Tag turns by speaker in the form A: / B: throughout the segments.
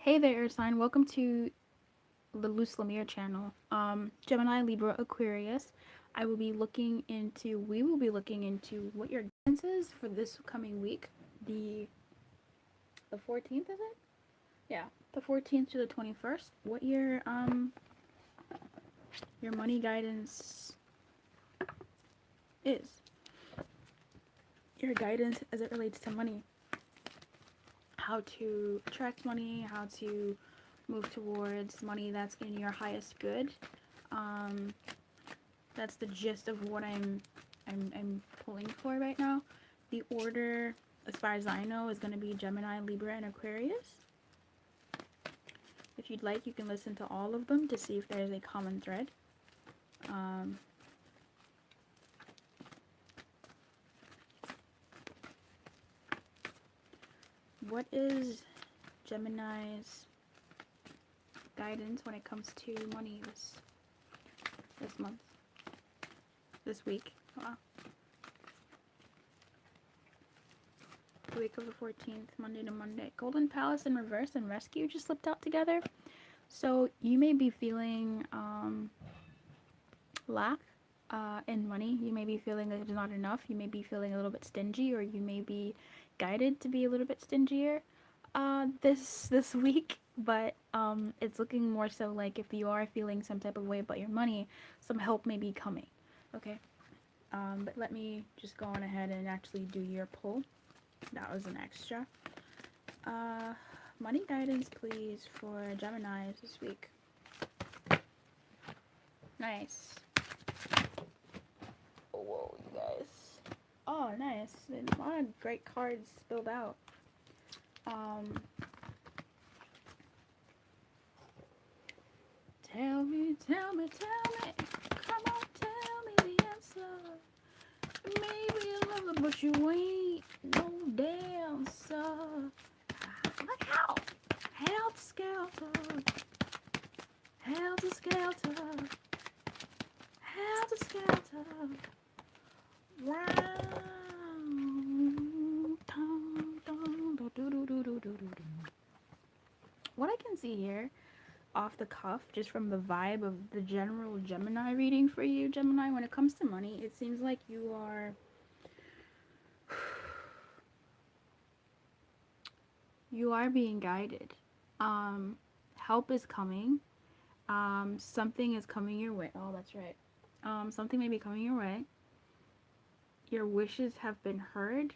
A: Hey there, air sign. Welcome to the Lumiere channel. Gemini, Libra, Aquarius. We will be looking into what your guidance is for this coming week. The the 14th, is it? Yeah, the 14th to the 21st. What your money guidance is. Your guidance as it relates to money. How to attract money, how to move towards money that's in your highest good. Um, that's the gist of what I'm pulling for right now. The order, as far as I know, is going to be Gemini, Libra, and Aquarius. If you'd like, you can listen to all of them to see if there's a common thread. Um, what is Gemini's guidance when it comes to money this month, this week? Wow. The week of the 14th, Monday to Monday. Golden Palace in reverse and Rescue just slipped out together. So you may be feeling lack in money. You may be feeling that there's not enough. You may be feeling a little bit stingy, or you may be guided to be a little bit stingier this week. But it's looking more so like if you are feeling some type of way about your money, some help may be coming. Okay. But let me just go on ahead and actually do your pull. That was an extra. Money guidance, please, for Geminis this week. Nice. Whoa, you guys. Oh, nice. A lot of great cards spilled out. Tell me. Come on, tell me the answer. Maybe you love it, but you ain't no damn sir. Like how? Helter skelter. Helter skelter. Helter skelter. What I can see here, off the cuff, just from the vibe of the general Gemini reading for you, Gemini, when it comes to money, it seems like you are being guided. Help is coming. Something is coming your way. Oh, that's right. Something may be coming your way. Your wishes have been heard,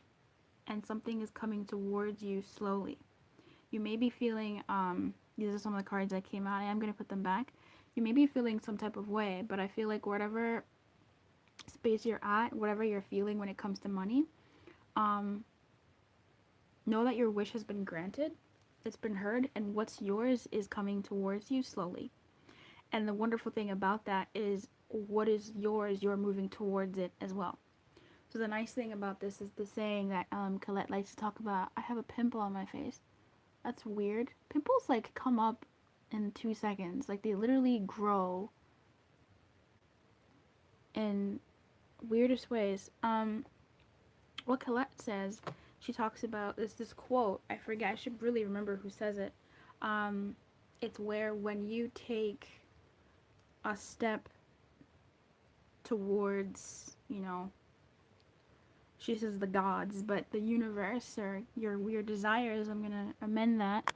A: and something is coming towards you slowly. You may be feeling, these are some of the cards that came out. I am going to put them back. You may be feeling some type of way, but I feel like whatever space you're at, whatever you're feeling when it comes to money, know that your wish has been granted, it's been heard, and what's yours is coming towards you slowly. And the wonderful thing about that is what is yours, you're moving towards it as well. So the nice thing about this is the saying that Colette likes to talk about, I have a pimple on my face. That's weird. Pimples like come up in 2 seconds. Like they literally grow in weirdest ways. What Colette says, she talks about this quote. I forget. I should really remember who says it. It's where when you take a step towards, she says the gods, but the universe or your weird desires. I'm gonna amend that.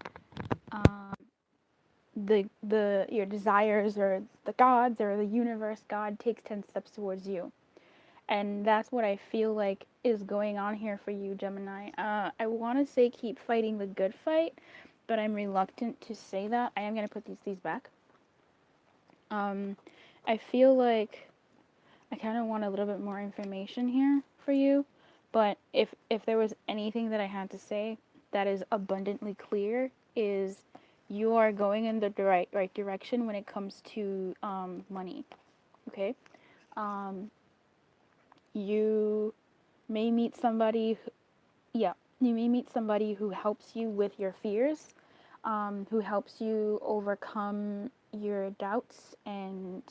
A: Your desires or the gods or the universe, God takes 10 steps towards you. And that's what I feel like is going on here for you, Gemini. I want to say keep fighting the good fight, but I'm reluctant to say that. I am going to put these back. I feel like I kind of want a little bit more information here for you, but if there was anything that I had to say that is abundantly clear, is you are going in the right direction when it comes to money. Okay. You may meet somebody who helps you with your fears, who helps you overcome your doubts and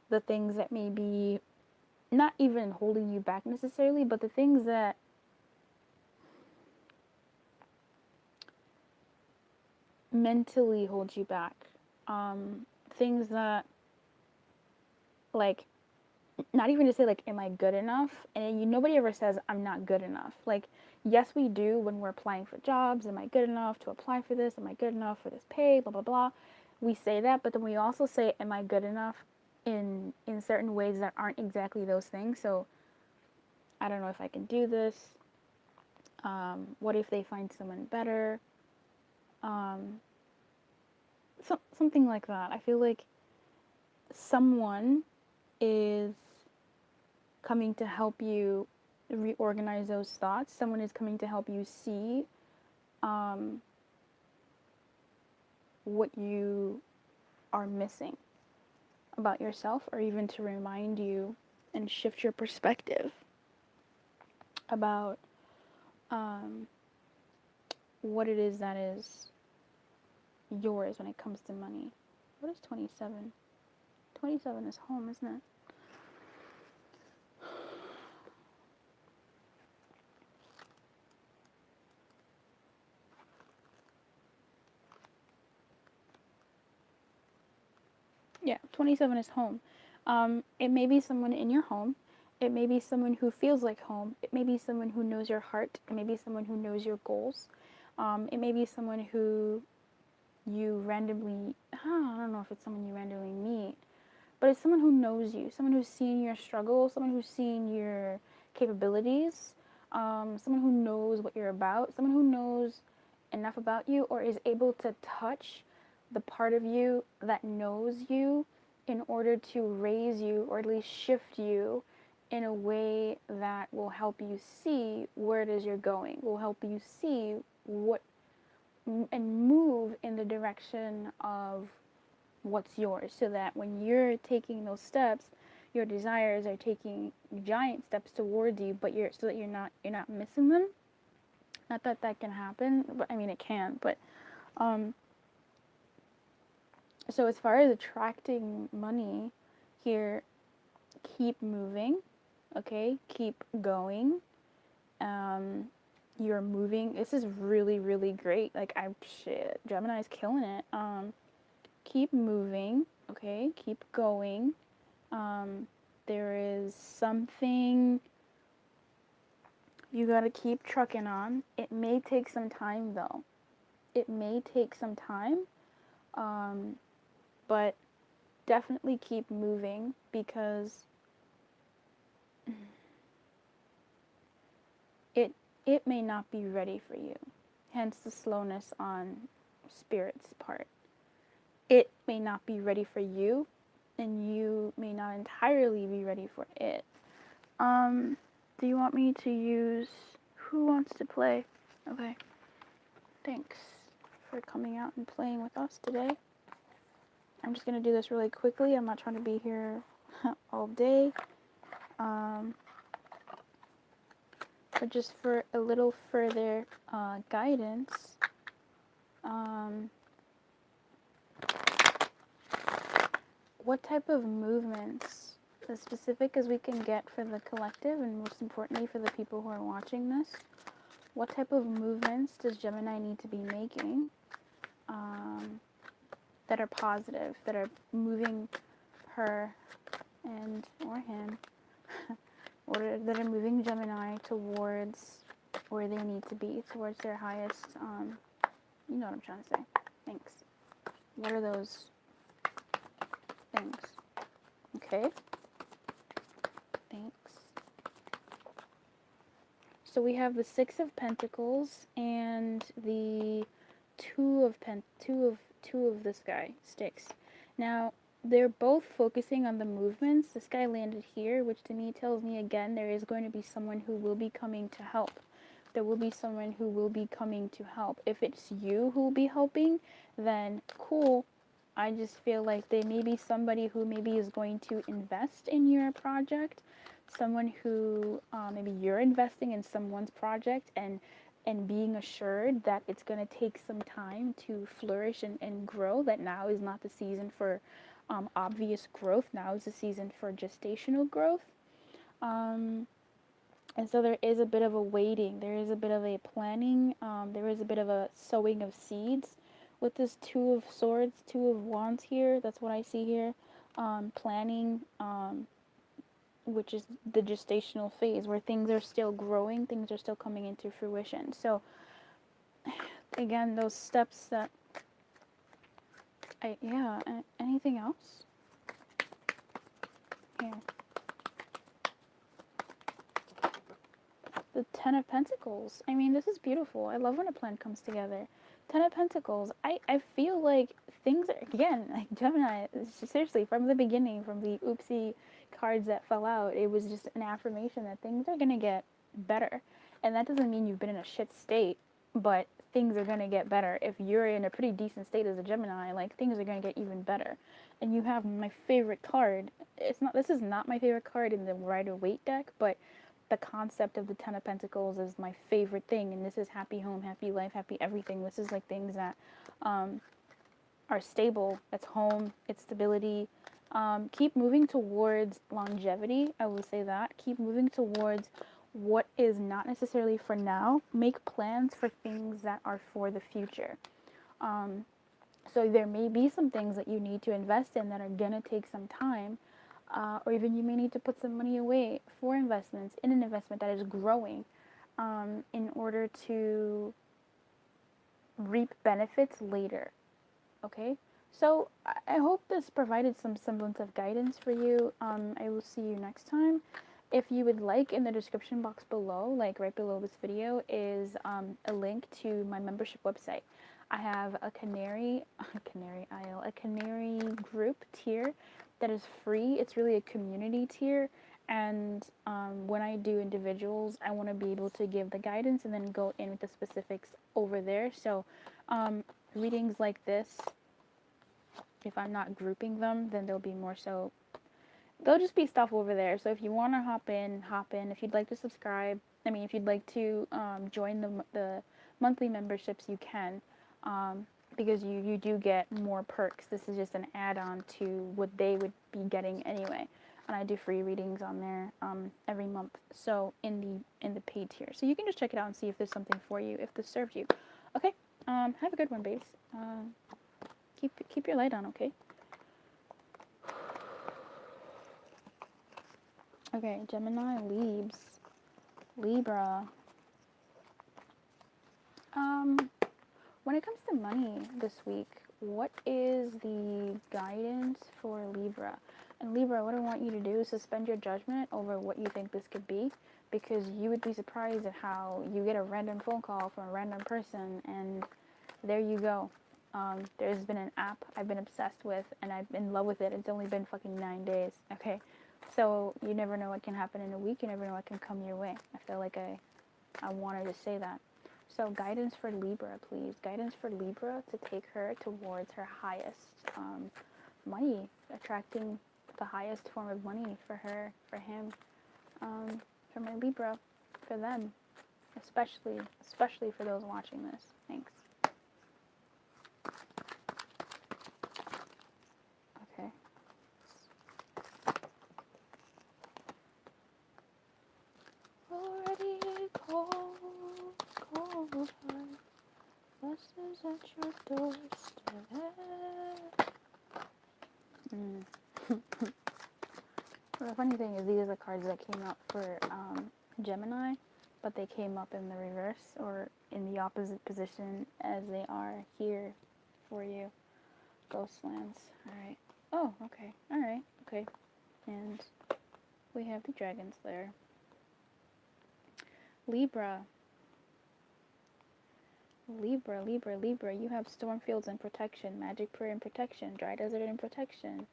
A: the things that may be not even holding you back necessarily, but the things that mentally hold you back. Things that, like, not even to say, like, am I good enough? And nobody ever says I'm not good enough. Like, yes, we do when we're applying for jobs. Am I good enough to apply for this? Am I good enough for this pay? Blah, blah, blah. We say that, but then we also say, am I good enough in certain ways that aren't exactly those things? So I don't know if I can do this. What if they find someone better? Something like that. I feel like someone is coming to help you reorganize those thoughts. Someone is coming to help you see what you are missing about yourself, or even to remind you and shift your perspective about what it is that is yours when it comes to money. What is 27? 27 is home, isn't it? Yeah, 27 is home. It may be someone in your home. It may be someone who feels like home. It may be someone who knows your heart. It may be someone who knows your goals. It may be someone who you randomly, I don't know if it's someone you randomly meet, but it's someone who knows you, someone who's seen your struggle, someone who's seen your capabilities, someone who knows what you're about, someone who knows enough about you or is able to touch the part of you that knows you in order to raise you or at least shift you in a way that will help you see where it is you're going, will help you see what and move in the direction of what's yours, so that when you're taking those steps, your desires are taking giant steps towards you, but so that you're not missing them. Not that that can happen, but I mean it can. But so as far as attracting money here, keep moving, okay? Keep going. You're moving. This is really, really great. Like, Gemini's killing it. Keep moving, okay? Keep going. There is something you gotta keep trucking on. It may take some time, though. It may take some time, but definitely keep moving, because it may not be ready for you. Hence the slowness on Spirit's part. It may not be ready for you, and you may not entirely be ready for it. Do you want me to use Who Wants to Play? Okay. Thanks for coming out and playing with us today. I'm just going to do this really quickly. I'm not trying to be here all day. But just for a little further guidance, what type of movements, as specific as we can get for the collective, and most importantly for the people who are watching this, what type of movements does Gemini need to be making that are positive, that are moving her and or him, or that are moving Gemini towards where they need to be, towards their highest, you know what I'm trying to say. Thanks. What are those things? Okay. Thanks. So we have the Six of Pentacles and the Two of this guy sticks. Now they're both focusing on the movements. This guy landed here, which to me tells me again there is going to be someone who will be coming to help. There will be someone who will be coming to help. If it's you who will be helping, then cool. I just feel like they may be somebody who maybe is going to invest in your project, someone who maybe you're investing in someone's project and being assured that it's going to take some time to flourish and grow, that now is not the season for obvious growth, now is the season for gestational growth. And so there is a bit of a waiting, there is a bit of a planning, there is a bit of a sowing of seeds with this Two of Swords, Two of Wands here. That's what I see here. Planning, which is the gestational phase where things are still growing, things are still coming into fruition. So again, those steps that anything else? Here. The Ten of Pentacles. I mean, this is beautiful. I love when a plan comes together. Ten of Pentacles. I feel like things are, again, like Gemini, seriously, from the beginning, from the oopsie cards that fell out, it was just an affirmation that things are going to get better. And that doesn't mean you've been in a shit state, but things are going to get better. If you're in a pretty decent state as a Gemini, like, things are going to get even better. And you have my favorite card. This is not my favorite card in the Rider-Waite deck, but the concept of the Ten of Pentacles is my favorite thing, and this is happy home, happy life, happy everything. This is like things that are stable. It's home, it's stability. Keep moving towards longevity. I will say that. Keep moving towards what is not necessarily for now. Make plans for things that are for the future. So there may be some things that you need to invest in that are gonna take some time. Or even you may need to put some money away for investments in an investment that is growing in order to reap benefits later. Okay? So I hope this provided some semblance of guidance for you. I will see you next time. If you would like, in the description box below, like right below this video, is a link to my membership website. I have a canary group tier that is free. It's really a community tier, and when I do individuals, I want to be able to give the guidance and then go in with the specifics over there. So readings like this, if I'm not grouping them, then they'll be more so, there'll just be stuff over there. So if you want to hop in. If you'd like to subscribe, if you'd like to join the monthly memberships, you can, because you do get more perks. This is just an add-on to what they would be getting anyway. And I do free readings on there every month, so in the paid tier. So you can just check it out and see if there's something for you, if this served you. Okay, have a good one, babes. Keep your light on, okay? Okay, Gemini, Libra. When it comes to money this week, what is the guidance for Libra? And Libra, what I want you to do is suspend your judgment over what you think this could be, because you would be surprised at how you get a random phone call from a random person, and there you go. There's been an app I've been obsessed with, and I've been in love with it. It's only been fucking 9 days, okay? So you never know what can happen in a week. You never know what can come your way. I feel like I wanted to say that. So guidance for Libra, please. Guidance for Libra to take her towards her highest money, attracting the highest form of money for her, for him, for my Libra, for them, especially for those watching this. Thanks. Okay. Already cold heart, blessings at your doorstep. The funny thing is, these are the cards that came up for Gemini, but they came up in the reverse, or in the opposite position as they are here for you. Ghostlands. Alright. Oh, okay. Alright. Okay. And we have the dragons there. Libra. Libra, you have Stormfields and protection, Magic Prayer and protection, Dry Desert and protection,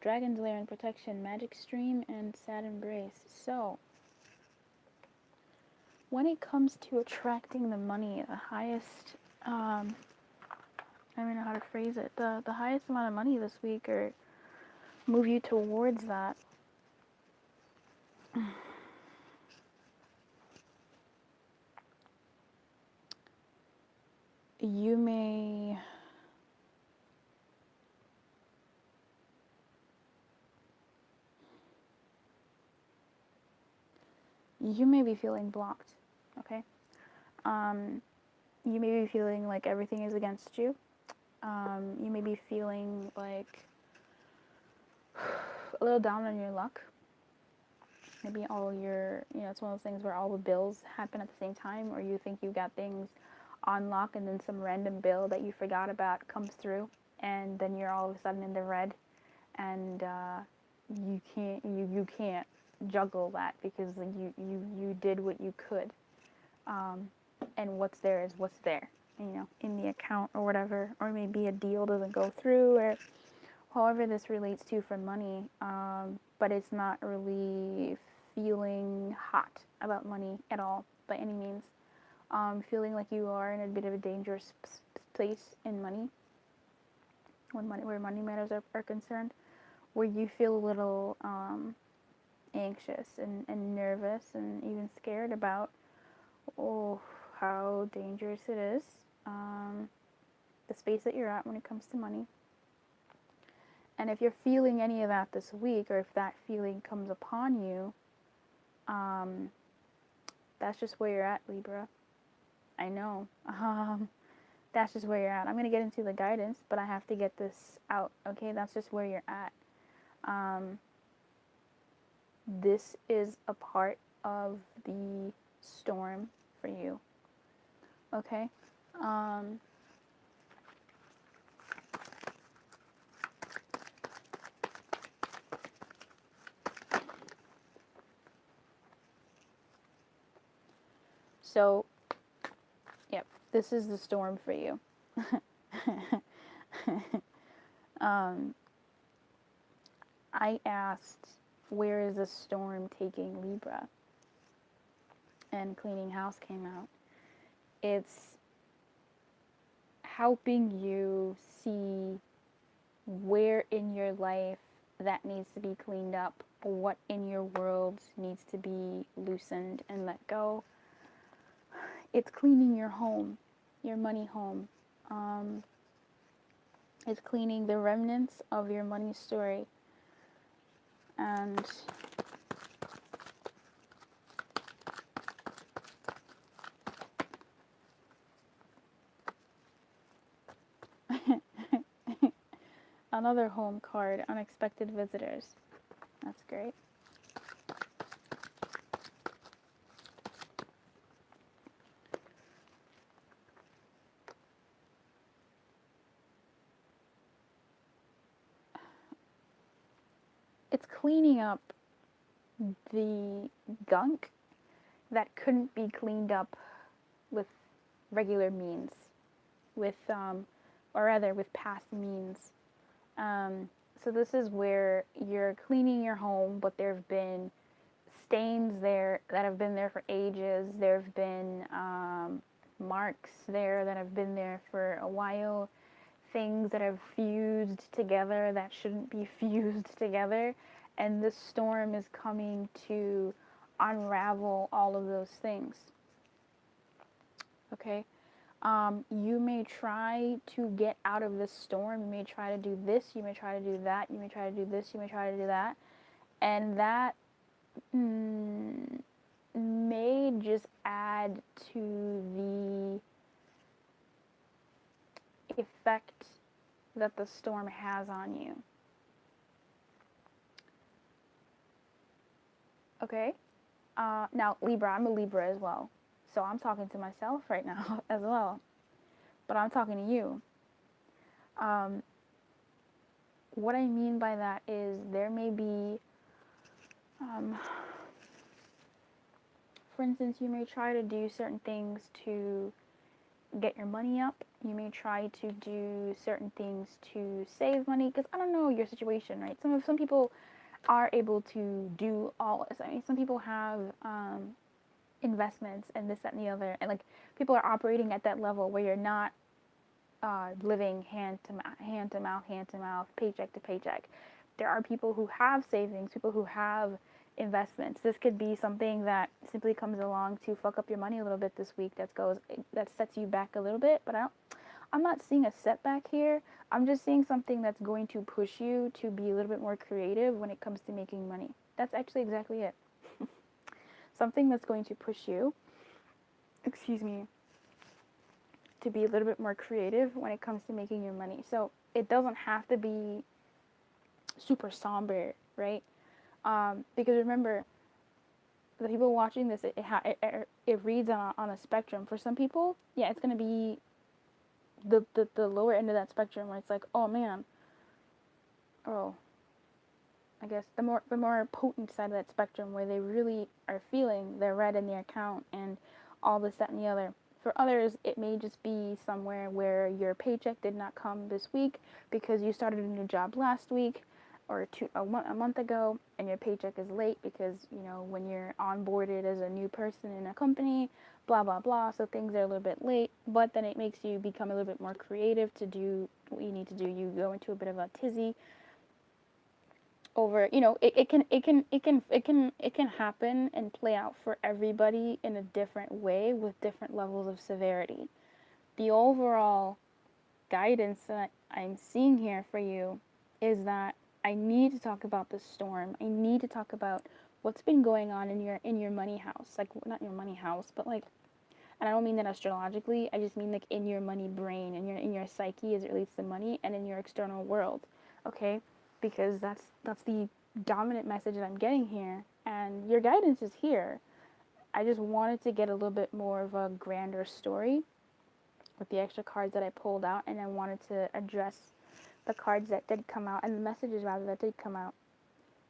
A: Dragon's Lair and protection, Magic Stream and Sad Embrace. So, when it comes to attracting the money, the highest, I don't know how to phrase it, the highest amount of money this week, or move you towards that. You may be feeling blocked, okay? You may be feeling like everything is against you. You may be feeling like a little down on your luck. Maybe all your, it's one of those things where all the bills happen at the same time, or you think you got things on lock and then some random bill that you forgot about comes through, and then you're all of a sudden in the red, and you can't juggle that because you did what you could, and what's there is what's there, in the account or whatever, or maybe a deal doesn't go through, or however this relates to for money, but it's not really feeling hot about money at all by any means. Feeling like you are in a bit of a dangerous place in money, where money matters are concerned, where you feel a little anxious and nervous and even scared about how dangerous it is, the space that you're at when it comes to money. And if you're feeling any of that this week, or if that feeling comes upon you, that's just where you're at, Libra. I know. That's just where you're at. I'm going to get into the guidance, but I have to get this out, okay? That's just where you're at. This is a part of the storm for you, okay? So, yep, this is the storm for you. I asked, where is the storm taking Libra? And cleaning house came out. It's helping you see where in your life that needs to be cleaned up, what in your world needs to be loosened and let go. It's cleaning your home, your money home. It's cleaning the remnants of your money story. And another home card, unexpected visitors. That's great. It's cleaning up the gunk that couldn't be cleaned up with regular means, with past means. So this is where you're cleaning your home, but there have been stains there that have been there for ages. There have been marks there that have been there for a while. Things that have fused together that shouldn't be fused together. And this storm is coming to unravel all of those things. Okay? You may try to get out of this storm. You may try to do this. You may try to do that. You may try to do this. You may try to do that. And that may just add to the effect that the storm has on you. Okay? Now, Libra, I'm a Libra as well. So I'm talking to myself right now as well. But I'm talking to you. What I mean by that is there may be, for instance, you may try to do certain things to get your money up. You may try to do certain things to save money, because I don't know your situation, right? Some people are able to do all this. I mean, some people have investments and this, that, and the other, and like people are operating at that level where you're not living hand to mouth, paycheck to paycheck. There are people who have savings, people who have investments. This could be something that simply comes along to fuck up your money a little bit this week. That sets you back a little bit. But I'm not seeing a setback here. I'm just seeing something that's going to push you to be a little bit more creative when it comes to making money. That's actually exactly it. Something that's going to push you, excuse me, to be a little bit more creative when it comes to making your money. So it doesn't have to be super somber, right? Because remember, the people watching this, it reads on a spectrum. For some people, yeah, it's going to be the lower end of that spectrum where it's like, oh man, oh, I guess the more potent side of that spectrum where they really are feeling their red in their account and all this, that, and the other. For others, it may just be somewhere where your paycheck did not come this week because you started a new job last week or a month ago, and your paycheck is late because, you know, when you're onboarded as a new person in a company, blah, blah, blah. So things are a little bit late, but then it makes you become a little bit more creative to do what you need to do. You go into a bit of a tizzy over, you know, it can happen and play out for everybody in a different way with different levels of severity. The overall guidance that I'm seeing here for you is that I need to talk about the storm. I need to talk about what's been going on in your money house. Like, not your money house, but like, and I don't mean that astrologically. I just mean like in your money brain, in your psyche as it relates to money, and in your external world. Okay? Because that's the dominant message that I'm getting here, and your guidance is here. I just wanted to get a little bit more of a grander story with the extra cards that I pulled out, and I wanted to address the cards that did come out and the messages rather that did come out.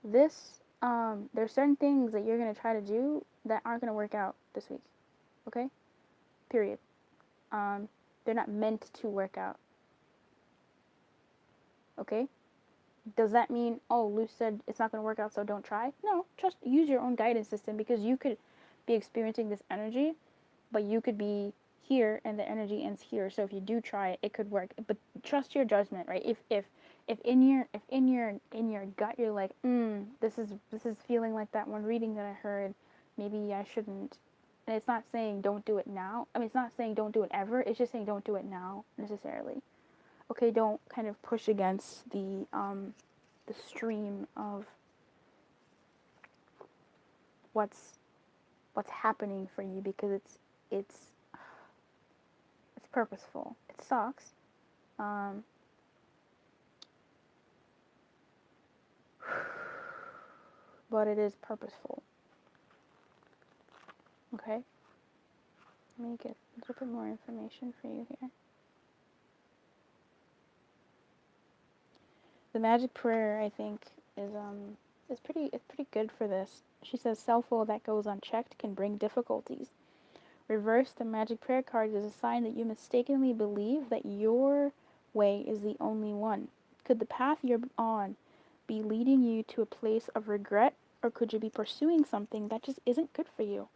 A: There's certain things that you're gonna try to do that aren't gonna work out this week. Okay? Period. They're not meant to work out. Okay? Does that mean, oh, Luce said it's not going to work out, so don't try? No, just use your own guidance system, because you could be experiencing this energy, but you could be here and the energy ends here. So if you do try it, it could work. But trust your judgment, right? If in your gut you're like, this is feeling like that one reading that I heard, maybe I shouldn't. And it's not saying don't do it now. I mean, it's not saying don't do it ever. It's just saying don't do it now necessarily. Okay, don't kind of push against the stream of what's happening for you, because it's purposeful. It sucks. But it is purposeful. Okay? Let me get a little bit more information for you here. The magic prayer, I think, is pretty good for this. She says, self-will that goes unchecked can bring difficulties. Reverse, the magic prayer card is a sign that you mistakenly believe that your way is the only one. Could the path you're on be leading you to a place of regret, or could you be pursuing something that just isn't good for you?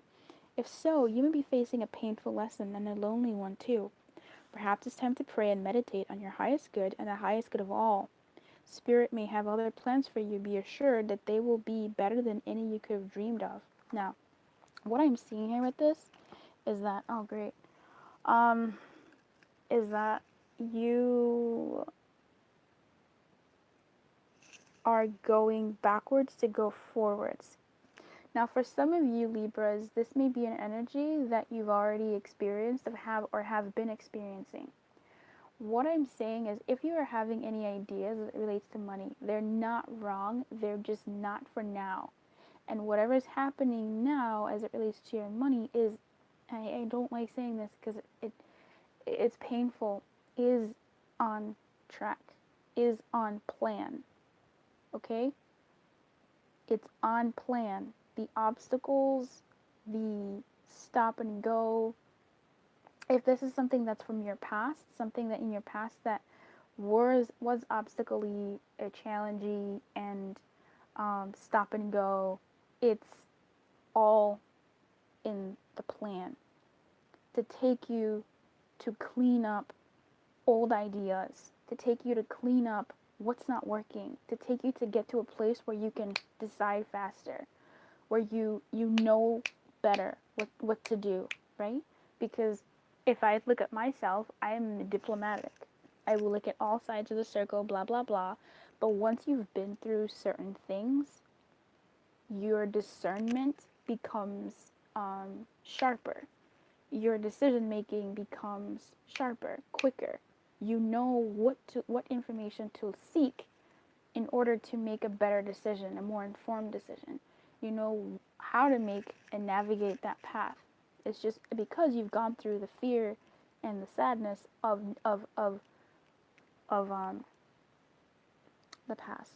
A: If so, you may be facing a painful lesson, and a lonely one too. Perhaps it's time to pray and meditate on your highest good and the highest good of all. Spirit may have other plans for you. Be assured that they will be better than any you could have dreamed of. Now, what I'm seeing here with this is that, oh great, is that you are going backwards to go forwards. Now, for some of you Libras, this may be an energy that you've already experienced or have been experiencing. What I'm saying is, if you are having any ideas that relates to money, they're not wrong, they're just not for now. And whatever is happening now as it relates to your money is, I don't like saying this because it's painful, is on track, is on plan. Okay? It's on plan. The obstacles, the stop and go, if this is something that's from your past, something that in your past that was obstacle-y, challenging, and stop and go, it's all in the plan to take you to clean up old ideas, to take you to clean up what's not working, to take you to get to a place where you can decide faster, where you know better what to do, right? Because if I look at myself, I'm diplomatic. I will look at all sides of the circle, blah, blah, blah. But once you've been through certain things, your discernment becomes sharper. your decision making becomes sharper, quicker. You know what information to seek in order to make a better decision, a more informed decision. You know how to make and navigate that path. It's just because you've gone through the fear and the sadness of the past.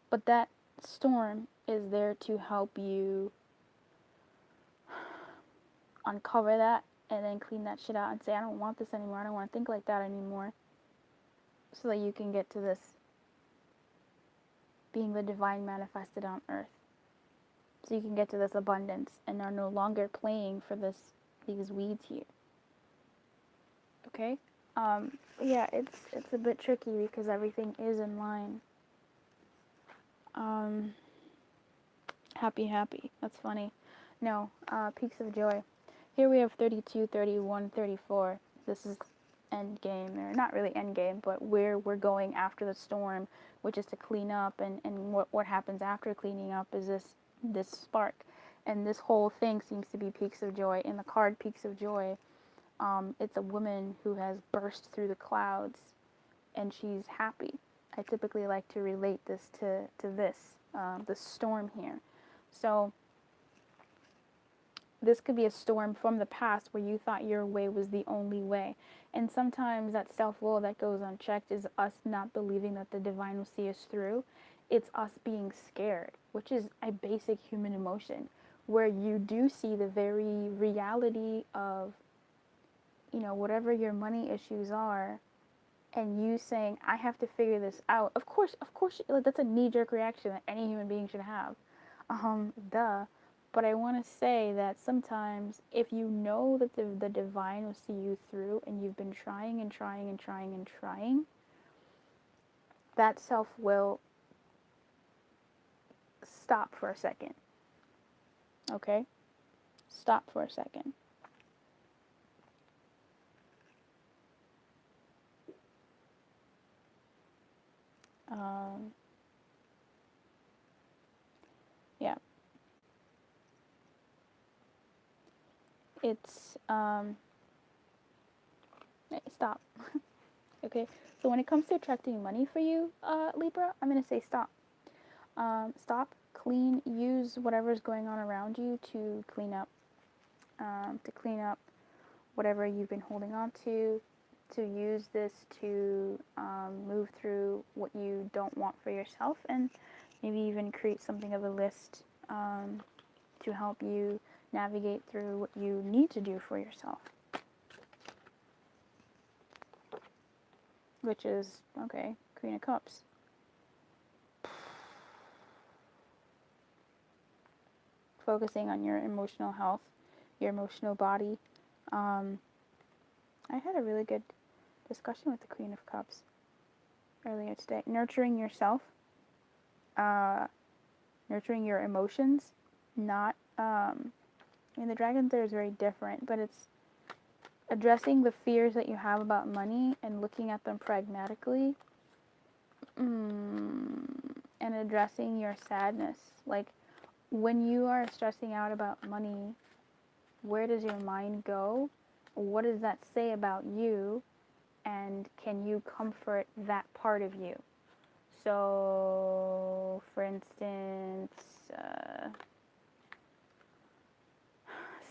A: But that storm is there to help you uncover that and then clean that shit out and say, I don't want this anymore. I don't want to think like that anymore. So that you can get to this being the divine manifested on earth. So you can get to this abundance and are no longer playing for these weeds here. Okay? Yeah, it's a bit tricky because everything is in line. Happy. That's funny. No, peaks of joy. Here we have 32, 31, 34. This is end game, or not really end game, but where we're going after the storm, which is to clean up, and what happens after cleaning up is this spark. And this whole thing seems to be peaks of joy. In the card peaks of joy, it's a woman who has burst through the clouds and she's happy. I typically like to relate this to the storm here. So this could be a storm from the past where you thought your way was the only way. And sometimes that self-will that goes unchecked is us not believing that the divine will see us through. It's us being scared, which is a basic human emotion, where you do see the very reality of, whatever your money issues are, and you saying, I have to figure this out. Of course, that's a knee-jerk reaction that any human being should have. Duh. But I want to say that sometimes if you know that the divine will see you through and you've been trying and trying and trying and trying, that self will stop for a second. Okay? Stop for a second. Yeah. It's, stop. Okay? So when it comes to attracting money for you, Libra, I'm going to say stop. Stop, clean, use whatever's going on around you to clean up whatever you've been holding on to use this to move through what you don't want for yourself, and maybe even create something of a list to help you navigate through what you need to do for yourself. Which is, okay, Queen of Cups. Focusing on your emotional health, your emotional body. I had a really good discussion with the Queen of Cups earlier today. Nurturing yourself, nurturing your emotions, not, the Dragon there is very different, but it's addressing the fears that you have about money and looking at them pragmatically, and addressing your sadness. Like, when you are stressing out about money, where does your mind go? What does that say about you? And can you comfort that part of you? So, for instance,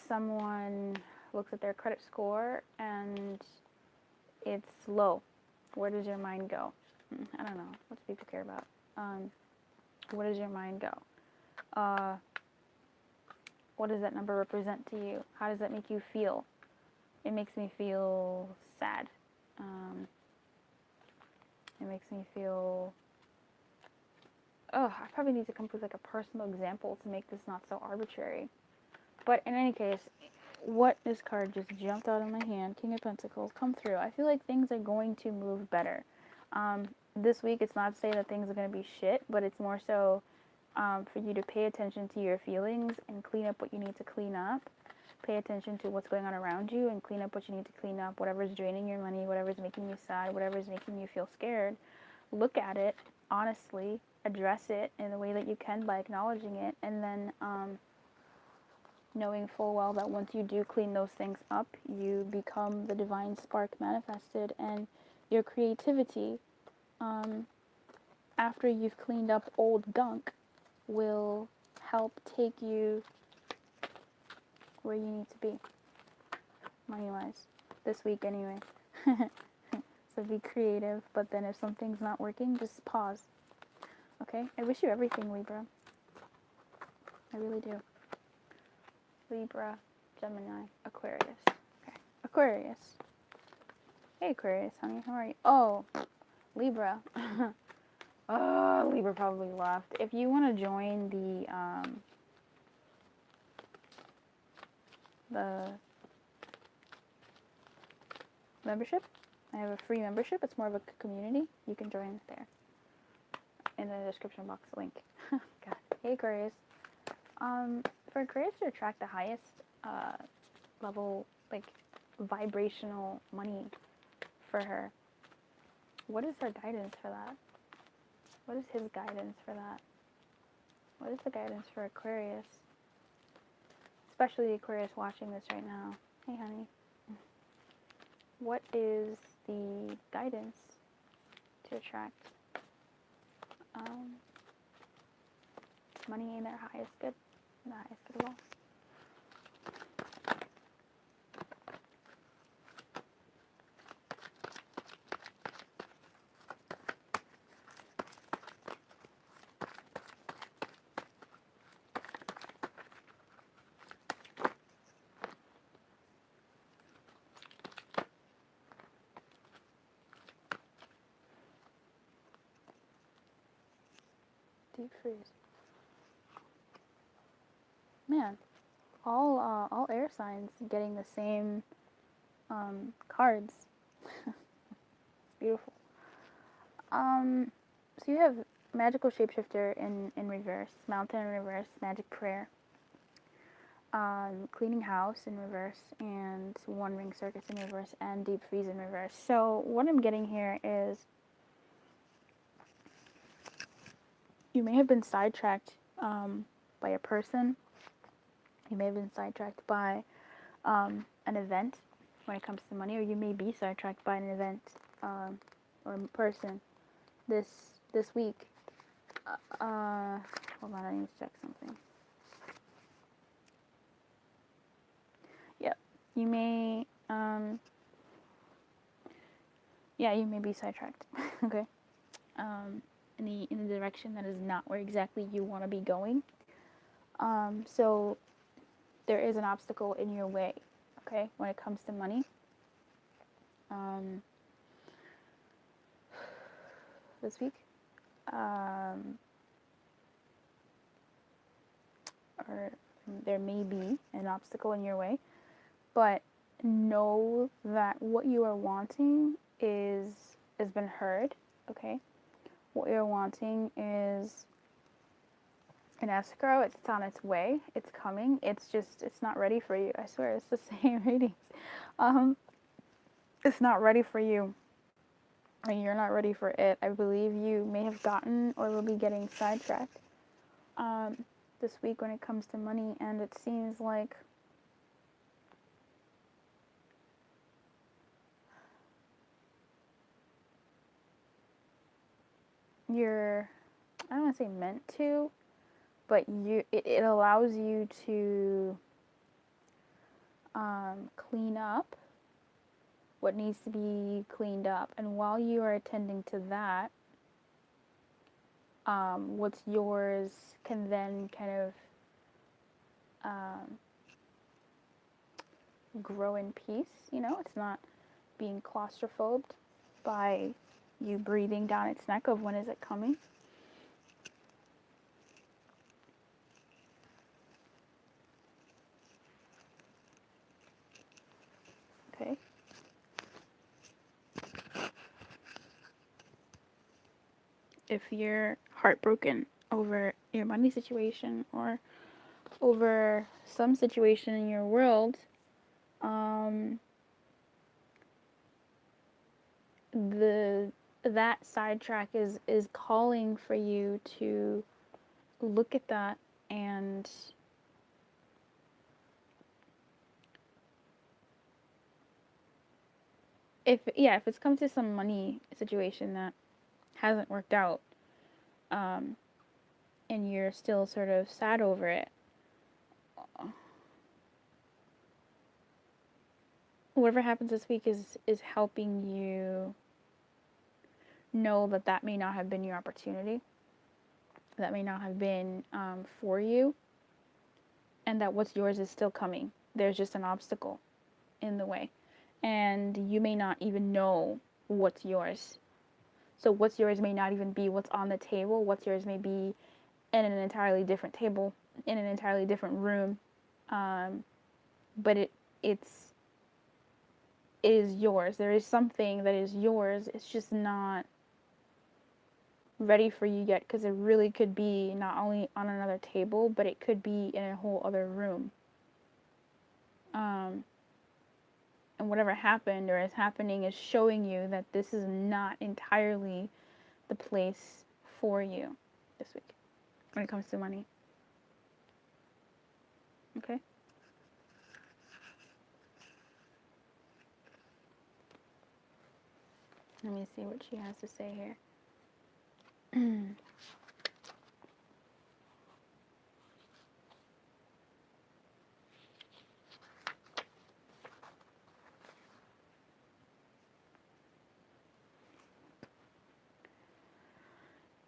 A: someone looks at their credit score and it's low. Where does your mind go? I don't know. What do people care about? Where does your mind go? What does that number represent to you? How does that make you feel? It makes me feel sad. It makes me feel... I probably need to come up with like a personal example to make this not so arbitrary. But in any case, what this card just jumped out of my hand, King of Pentacles, come through. I feel like things are going to move better. This week, it's not to say that things are going to be shit, but it's more so for you to pay attention to your feelings and clean up what you need to clean up. Pay attention to what's going on around you and clean up what you need to clean up. Whatever's draining your money, whatever's making you sad, whatever's making you feel scared. Look at it honestly, address it in the way that you can by acknowledging it, and then knowing full well that once you do clean those things up, you become the divine spark manifested, and your creativity, after you've cleaned up old gunk, will help take you where you need to be, money-wise, this week anyway. So be creative, but then if something's not working, just pause. Okay? I wish you everything, Libra. I really do. Libra, Gemini, Aquarius. Okay. Aquarius. Hey, Aquarius, honey. How are you? Oh, Libra. Oh, Libra probably left. If you want to join the membership, I have a free membership. It's more of a community. You can join there. In the description box, link. God. Hey, Aquarius. For Aquarius to attract the highest level, like, vibrational money for her, what is her guidance for that? What is his guidance for that? What is the guidance for Aquarius? Especially the Aquarius watching this right now. Hey, honey. What is the guidance to attract money in their highest good? The highest good of all. Deep freeze. Man, all air signs getting the same cards. It's beautiful. So you have Magical Shapeshifter in reverse, Mountain in reverse, Magic Prayer, Cleaning House in reverse, and One Ring Circus in reverse, and Deep Freeze in reverse. So what I'm getting here is you may have been sidetracked by a person. You may have been sidetracked by an event when it comes to money, or you may be sidetracked by an event or person this week. Hold on, I need to check something. Yep, you may. You may be sidetracked. Okay. In the direction that is not where exactly you want to be going. So there is an obstacle in your way, okay, when it comes to money. This week. Or there may be an obstacle in your way, but know that what you are wanting has been heard, okay? What you're wanting is an escrow. It's on its way. It's coming. It's not ready for you. I swear, it's the same readings. It's not ready for you. And you're not ready for it. I believe you may have gotten or will be getting sidetracked this week when it comes to money, and it seems like you're, I don't want to say meant to, but it allows you to clean up what needs to be cleaned up. And while you are attending to that, what's yours can then kind of grow in peace. You know, it's not being claustrophobed by you breathing down its neck of when is it coming. Okay. If you're heartbroken over your money situation or over some situation in your world, that sidetrack is calling for you to look at that and if it's come to some money situation that hasn't worked out, and you're still sort of sad over it, whatever happens this week is helping you know that that may not have been your opportunity, that may not have been for you, and that what's yours is still coming. There's just an obstacle in the way, and you may not even know what's yours. So what's yours may not even be what's on the table. What's yours may be in an entirely different table, in an entirely different room, but it's it is yours. There is something that is yours. It's just not ready for you yet, because it really could be not only on another table, but it could be in a whole other room. And whatever happened or is happening is showing you that this is not entirely the place for you this week when it comes to money. Okay? Let me see what she has to say here.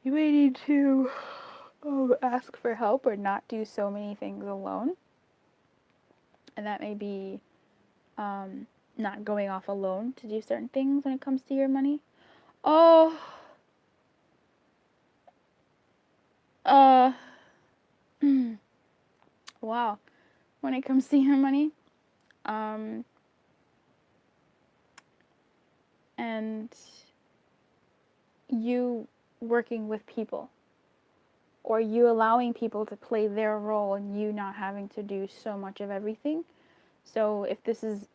A: You may need to ask for help or not do so many things alone. And that may be not going off alone to do certain things when it comes to your money. Oh, wow. When it comes to your money, and you working with people, or you allowing people to play their role and you not having to do so much of everything. So if this is,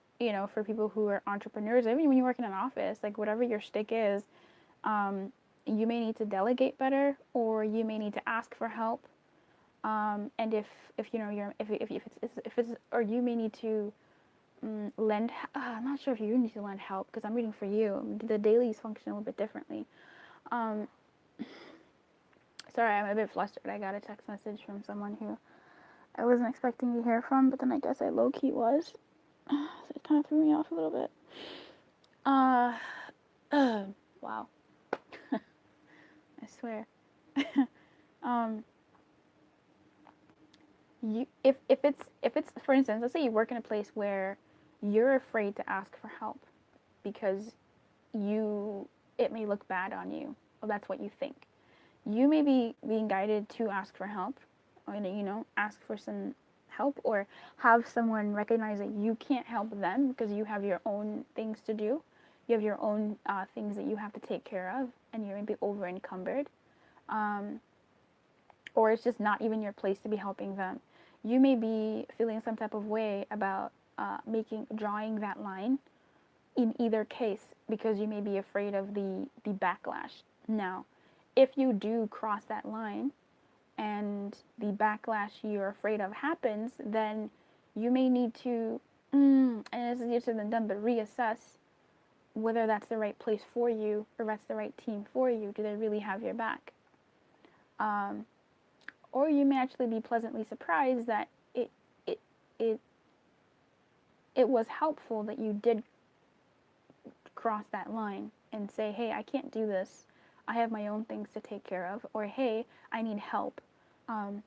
A: for people who are entrepreneurs, even when you work in an office, like whatever your shtick is, you may need to delegate better, or you may need to ask for help. And if it's or you may need to lend. I'm not sure if you need to lend help, because I'm reading for you. The dailies function a little bit differently. Sorry, I'm a bit flustered. I got a text message from someone who I wasn't expecting to hear from, but then I guess I low-key was. So it kind of threw me off a little bit. Wow. I swear. If it's for instance, let's say you work in a place where you're afraid to ask for help because it may look bad on you. Well, that's what you think. You may be being guided to ask for help, or ask for some help, or have someone recognize that you can't help them because you have your own things to do. You have your own things that you have to take care of, and you're maybe over encumbered, or it's just not even your place to be helping them. You may be feeling some type of way about drawing that line in either case, because you may be afraid of the backlash. Now, if you do cross that line and the backlash you're afraid of happens, then you may need to, and this is easier said than done, but reassess whether that's the right place for you, or that's the right team for you. Do they really have your back? Or you may actually be pleasantly surprised that it was helpful that you did cross that line and say, hey, I can't do this. I have my own things to take care of. Or, hey, I need help.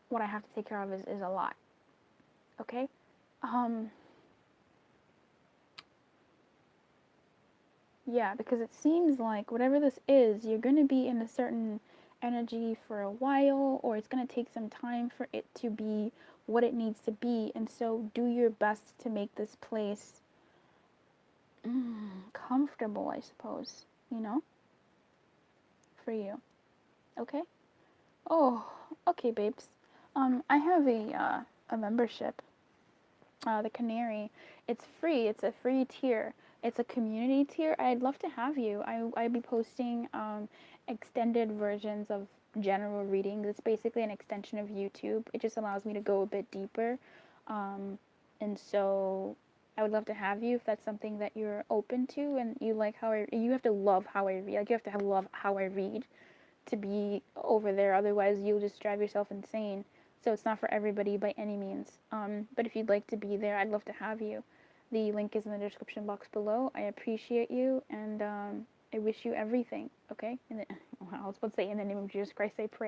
A: What I have to take care of is a lot. Okay? Yeah, because it seems like whatever this is, you're going to be in a certain energy for a while, or it's going to take some time for it to be what it needs to be. And so do your best to make this place comfortable, I suppose, for you. Okay? Oh, okay, babes. I have a membership, the Canary. It's free. It's a free tier. It's a community tier. I'd love to have you. I'd be posting extended versions of general readings. It's basically an extension of YouTube. It just allows me to go a bit deeper. And so I would love to have you if that's something that you're open to and you like how you have to love how I read. Like, you have to have love how I read to be over there. Otherwise, you'll just drive yourself insane. So it's not for everybody by any means. But if you'd like to be there, I'd love to have you. The link is in the description box below. I appreciate you, and I wish you everything. Okay? And I was about to say, in the name of Jesus Christ, I pray.